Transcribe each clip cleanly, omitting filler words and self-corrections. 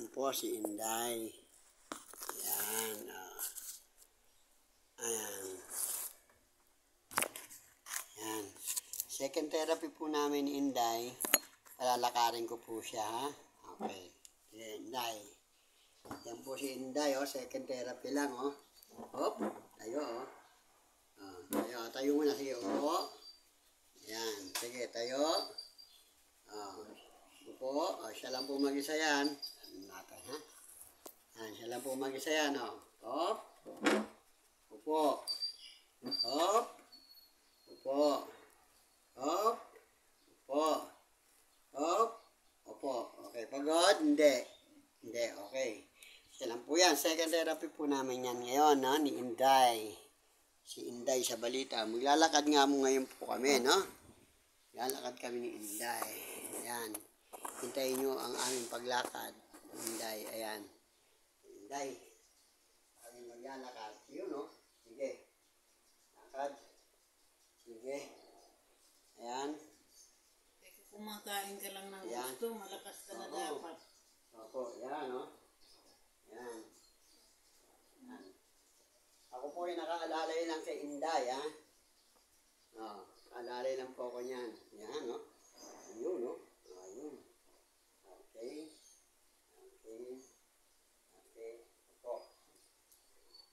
Yan po si Inday. Yan. Ayan. Yan. Second therapy po namin ni Inday. Palalakarin ko po siya, ha? Okay. Inday. Yan po si Inday, oh. Second therapy lang, oh. Hop. Tayo, oh. Tayo. Tayo muna. Sige, upo. Yan. Sige, tayo. Upo. Siya lang po mag-isa yan. Ano natin, ha? Yan. Siya lang po mag-isa yan, oh. Hop. Upo. Hop. Upo. Hop. Upo. Hop. Upo. Okay. Pagod? Hindi. Hindi. Okay. Siya lang po yan. Second therapy po namin yan ngayon, no? Ni Inday. Si Inday sa balita. Maglalakad nga mo ngayon po kami, no? Maglalakad kami ni Inday. Ayan. Hintayin nyo ang aming paglakad. Inday. Ayan. Inday. Kami maglalakad. Yun, no? Sige. Lakad. Sige. Ayan. Kumakain ka lang ng gusto, malakas ka na dapat. Opo, yan, no? Yan. Yan. Ako po ay nakaalalay lang kay Inday, ha? Alalay lang po ako niyan. Yan, no? Ayun, no? Ayun. Okay. Okay. Okay. Opo.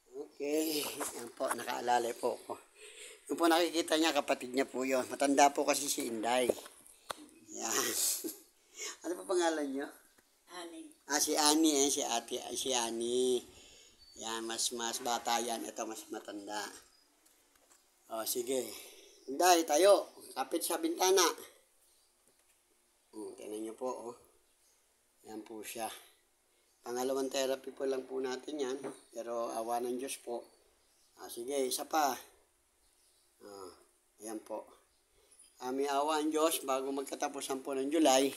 Okay. Yan po, nakaalalay po ako. Yung po nakikita niya, kapatid niya po yun. Matanda po kasi si Inday. Yan. Ano pa pangalan niyo? Ani. Si Ani, si ate, si Ani. Yan, mas bata yan. Ito, mas matanda. Sige. Inday, tayo. Kapit sa bintana. Tingnan niyo po, oh. Yan po siya. Pangalawang therapy po lang po natin yan. Pero awa ng Diyos po. Sige, isa pa. Ayan po. May awa ang Diyos, bago magkatapusan po ng July,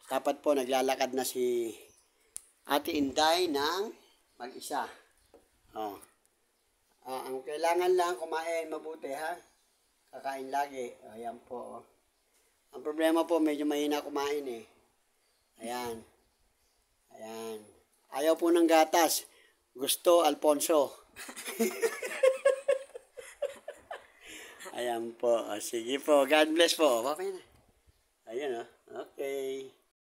dapat po naglalakad na si Ate Inday ng mag-isa. Ang kailangan lang, kumain mabuti, ha? Kakain lagi. Ayan po. Ang problema po, medyo mahina kumain, eh. Ayan. Ayan. Ayaw po ng gatas. Gusto Alfonso. Ayan po. Sige po. God bless po. Papay na. Ayan, oh. Okay.